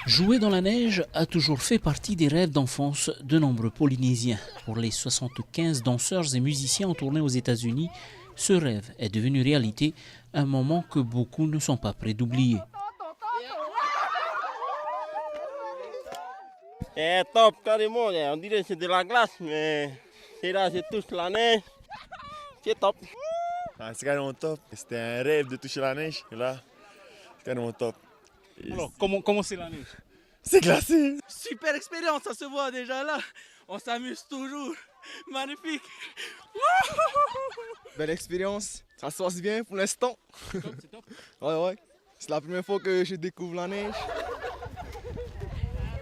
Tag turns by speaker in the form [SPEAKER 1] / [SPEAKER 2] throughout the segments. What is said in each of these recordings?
[SPEAKER 1] Jouer dans la neige a toujours fait partie des rêves d'enfance de nombreux Polynésiens. Pour les 75 danseurs et musiciens en tournée aux États-Unis, ce rêve est devenu réalité, un moment que beaucoup ne sont pas prêts d'oublier.
[SPEAKER 2] C'est top, carrément. On dirait que c'est de la glace, mais c'est là, c'est touche la neige. C'est top.
[SPEAKER 3] Ah, c'est carrément top. C'était un rêve de toucher la neige. Et là, c'est carrément top.
[SPEAKER 4] Alors, comment c'est la neige?
[SPEAKER 3] C'est glacé.
[SPEAKER 5] Super expérience, ça se voit déjà là. On s'amuse toujours. Magnifique.
[SPEAKER 6] Belle expérience. Ça se passe bien pour l'instant.
[SPEAKER 4] C'est top.
[SPEAKER 6] Ouais. C'est la première fois que je découvre la neige.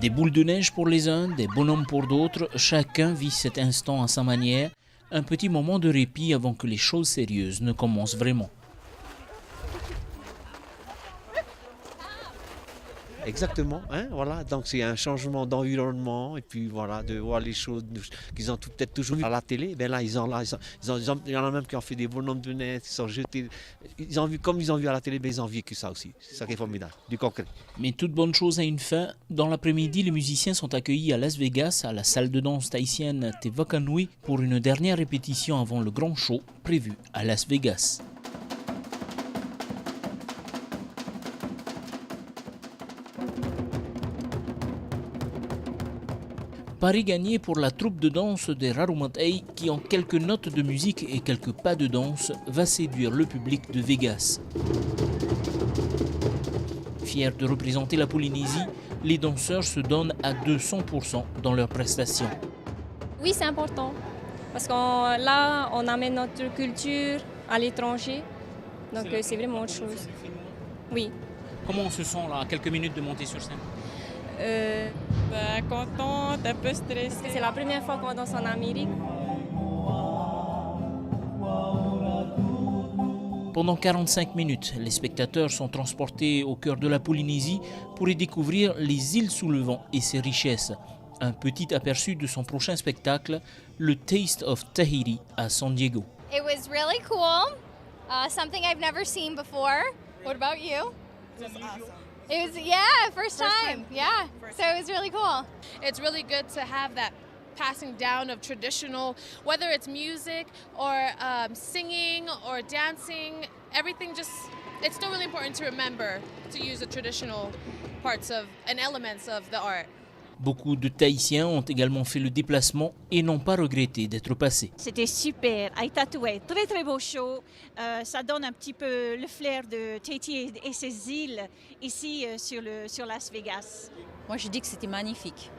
[SPEAKER 1] Des boules de neige pour les uns, des bonhommes pour d'autres, chacun vit cet instant à sa manière, un petit moment de répit avant que les choses sérieuses ne commencent vraiment.
[SPEAKER 7] Exactement, hein, voilà. Donc c'est un changement d'environnement et puis voilà, de voir les choses qu'ils ont peut-être toujours vu à la télé. Ben là, il y en a même qui ont fait des bonhommes de neige, qui sont jetés. Comme ils ont vu à la télé, ben ils ont vécu ça aussi. C'est ça qui est formidable, du concret.
[SPEAKER 1] Mais toute bonne chose a une fin. Dans l'après-midi, les musiciens sont accueillis à Las Vegas, à la salle de danse tahitienne Te Whakanui, pour une dernière répétition avant le grand show prévu à Las Vegas. Pari gagné pour la troupe de danse des Rarumatei qui, en quelques notes de musique et quelques pas de danse, va séduire le public de Vegas. Fiers de représenter la Polynésie, les danseurs se donnent à 200% dans leurs prestations.
[SPEAKER 8] Oui, c'est important parce que là, on amène notre culture à l'étranger, donc c'est vraiment autre chose. Oui.
[SPEAKER 4] Comment on se sent là, à quelques minutes de monter sur scène?
[SPEAKER 8] Contente, un peu stressée. C'est la première fois qu'on danse en Amérique.
[SPEAKER 1] Pendant 45 minutes, les spectateurs sont transportés au cœur de la Polynésie pour y découvrir les îles sous le vent et ses richesses. Un petit aperçu de son prochain spectacle, le Taste of Tahiti à San Diego.
[SPEAKER 9] It was really cool, something I've never seen before. What about you?
[SPEAKER 10] It was awesome.
[SPEAKER 9] It was, first time. Yeah, so it was really cool.
[SPEAKER 10] It's really good to have that passing down of traditional, whether it's music or singing or dancing, everything it's still really important to remember to use the traditional parts of and elements of the art.
[SPEAKER 1] Beaucoup de Tahitiens ont également fait le déplacement et n'ont pas regretté d'être passés.
[SPEAKER 11] C'était super, Aitatou, très très beau show. Ça donne un petit peu le flair de Tahiti et ses îles ici sur Las Vegas.
[SPEAKER 12] Moi je dis que c'était magnifique,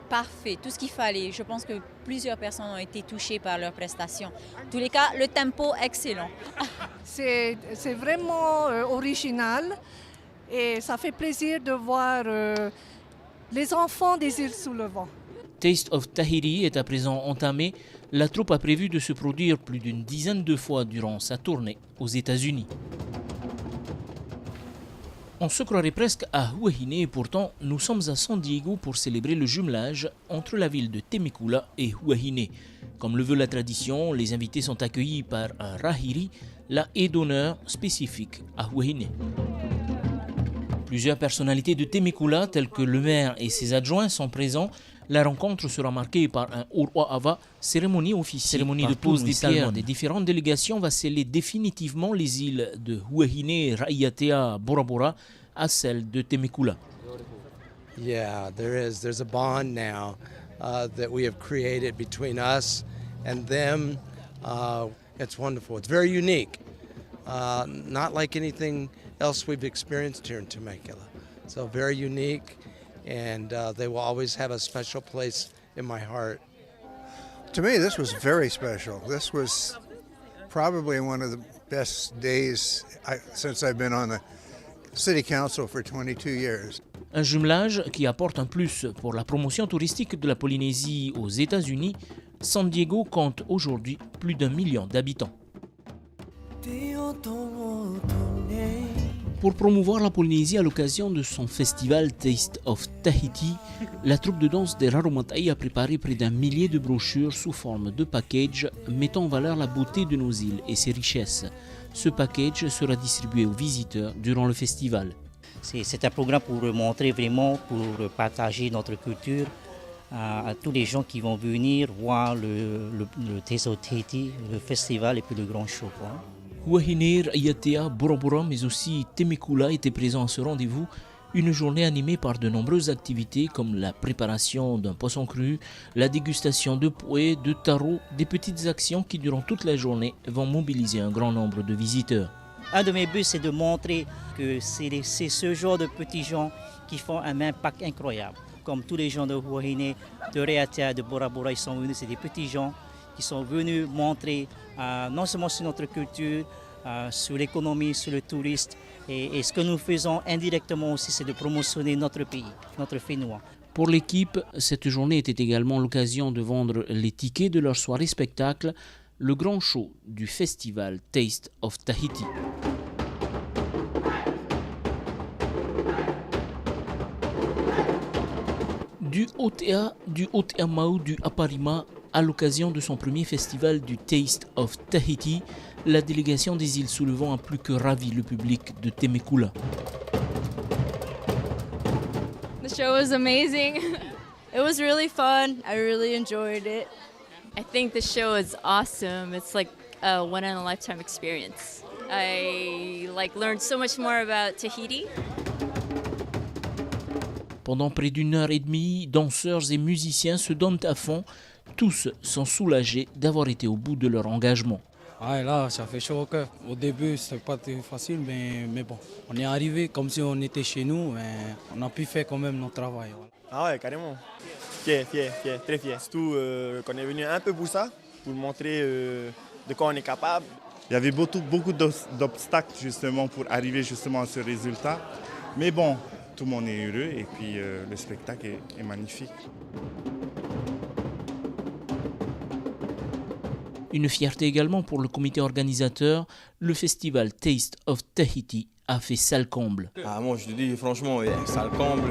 [SPEAKER 12] parfait, tout ce qu'il fallait. Je pense que plusieurs personnes ont été touchées par leurs prestations. En tous les cas, le tempo excellent.
[SPEAKER 13] C'est vraiment original et ça fait plaisir de voir les enfants des îles sous le vent.
[SPEAKER 1] Taste of Tahiti est à présent entamé. La troupe a prévu de se produire plus d'une dizaine de fois durant sa tournée aux États-Unis. On se croirait presque à Huahine et pourtant nous sommes à San Diego pour célébrer le jumelage entre la ville de Temecula et Huahine. Comme le veut la tradition, les invités sont accueillis par un rahiri, la haie d'honneur spécifique à Huahine. Plusieurs personnalités de Temecula, telles que le maire et ses adjoints, sont présents. La rencontre sera marquée par un Oro'ava, cérémonie officielle. Cérémonie de pose des pierres des différentes délégations va sceller définitivement les îles de Huahine, Raiatea, Bora Bora à celles de Temecula.
[SPEAKER 14] Yeah, there's a bond now that we have created between us and them. It's wonderful. It's very unique. Not like anything else we've experienced here in Temecula. So very unique, and they will always have a special place in my heart.
[SPEAKER 15] To me, this was very special. This was probably one of the best days since I've been on the City Council for 22 years.
[SPEAKER 1] Un jumelage qui apporte un plus pour la promotion touristique de la Polynésie aux États-Unis. San Diego compte aujourd'hui plus d'1 million d'habitants. Pour promouvoir la Polynésie à l'occasion de son festival Taste of Tahiti, la troupe de danse des Raromatai a préparé près d'1 millier de brochures sous forme de package mettant en valeur la beauté de nos îles et ses richesses. Ce package sera distribué aux visiteurs durant le festival.
[SPEAKER 16] C'est un programme pour montrer vraiment, pour partager notre culture à tous les gens qui vont venir voir le Taste of Tahiti, le festival et puis le grand show.
[SPEAKER 1] Huahinir, Ayatea, Bora Bora, mais aussi Temekula étaient présents à ce rendez-vous. Une journée animée par de nombreuses activités comme la préparation d'un poisson cru, la dégustation de poêles, de taro, des petites actions qui durant toute la journée vont mobiliser un grand nombre de visiteurs.
[SPEAKER 16] Un de mes buts, c'est de montrer que c'est ce genre de petits gens qui font un impact incroyable. Comme tous les gens de Huahine, de Reatea, de Bora Bora, ils sont venus, c'est des petits gens qui sont venus montrer non seulement sur notre culture, sur l'économie, sur le tourisme. Et ce que nous faisons indirectement aussi, c'est de promotionner notre pays, notre Fénois.
[SPEAKER 1] Pour l'équipe, cette journée était également l'occasion de vendre les tickets de leur soirée spectacle, le grand show du festival Taste of Tahiti. Du Otea, du Oteamau, du Aparima, à l'occasion de son premier festival du Taste of Tahiti, la délégation des îles sous le vent a plus que ravi le public de Temekula.
[SPEAKER 17] The show was amazing. It was really fun. I really enjoyed it. I think the show is awesome. It's like a one-in-a-lifetime experience. I learned so much more about Tahiti.
[SPEAKER 1] Pendant près d'1 heure et demie, danseurs et musiciens se donnent à fond. Tous sont soulagés d'avoir été au bout de leur engagement.
[SPEAKER 5] Ah, là, ça fait chaud au cœur. Au début, c'était pas très facile, mais bon, on est arrivé comme si on était chez nous, mais on a pu faire quand même notre travail.
[SPEAKER 3] Ah ouais, carrément. Fier, très fier. Surtout qu'on est venu un peu pour ça, pour montrer de quoi on est capable.
[SPEAKER 18] Il y avait beaucoup d'obstacles justement pour arriver justement à ce résultat. Mais bon, tout le monde est heureux et puis le spectacle est magnifique.
[SPEAKER 1] Une fierté également pour le comité organisateur, le festival Taste of Tahiti a fait salle comble.
[SPEAKER 3] Ah, moi je te dis franchement, salle comble.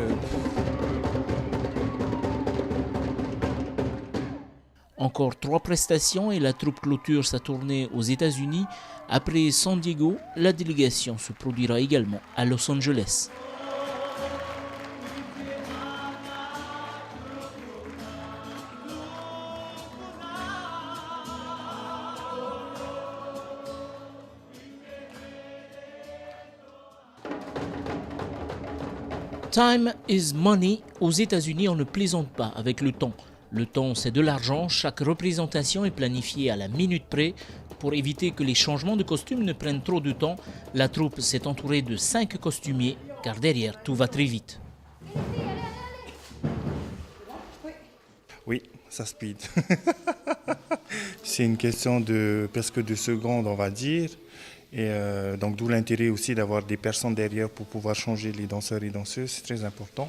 [SPEAKER 1] Encore 3 prestations et la troupe clôture sa tournée aux États-Unis. Après San Diego, la délégation se produira également à Los Angeles. Time is money. Aux États-Unis, on ne plaisante pas avec le temps. Le temps, c'est de l'argent. Chaque représentation est planifiée à la minute près. Pour éviter que les changements de costume ne prennent trop de temps, la troupe s'est entourée de 5 costumiers, car derrière, tout va très vite.
[SPEAKER 18] Oui, ça speed. C'est une question de presque 2 secondes, on va dire. Et donc d'où l'intérêt aussi d'avoir des personnes derrière pour pouvoir changer les danseurs et danseuses, c'est très important.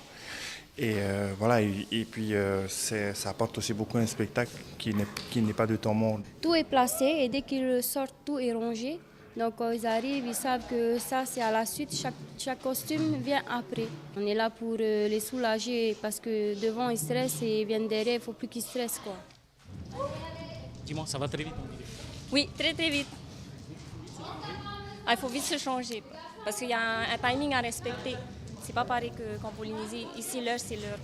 [SPEAKER 18] Et voilà, et puis ça apporte aussi beaucoup un spectacle qui n'est pas de temps mort.
[SPEAKER 19] Tout est placé et dès qu'ils sortent, tout est rangé. Donc quand ils arrivent, ils savent que ça c'est à la suite, chaque costume vient après. On est là pour les soulager parce que devant ils stressent et ils viennent derrière, il ne faut plus qu'ils stressent quoi.
[SPEAKER 4] Dis-moi, ça va très vite?
[SPEAKER 8] Oui, très très vite. Il faut vite se changer parce qu'il y a un timing à respecter. C'est pas pareil qu'en Polynésie. Ici, l'heure, c'est l'heure.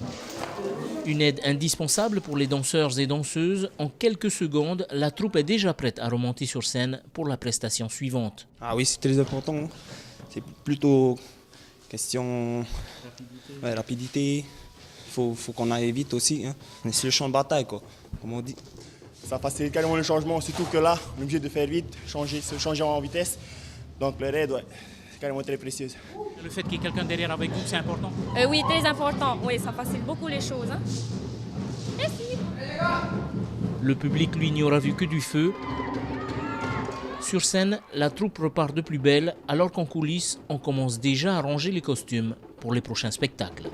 [SPEAKER 1] Une aide indispensable pour les danseurs et danseuses. En quelques secondes, la troupe est déjà prête à remonter sur scène pour la prestation suivante.
[SPEAKER 20] Ah oui, c'est très important. C'est plutôt question rapidité. Il faut qu'on aille vite aussi. Hein. C'est le champ de bataille, quoi, comme on dit.
[SPEAKER 3] Ça facilite carrément le changement, surtout que là, on est obligé de faire vite, se changer en vitesse. Donc le raid, c'est carrément très précieux.
[SPEAKER 4] Le fait qu'il y ait quelqu'un derrière avec vous, c'est important?
[SPEAKER 8] Oui, très important. Oui, ça facilite beaucoup les choses. Hein. Merci.
[SPEAKER 1] Le public, lui, n'y aura vu que du feu. Sur scène, la troupe repart de plus belle, alors qu'en coulisses, on commence déjà à ranger les costumes pour les prochains spectacles.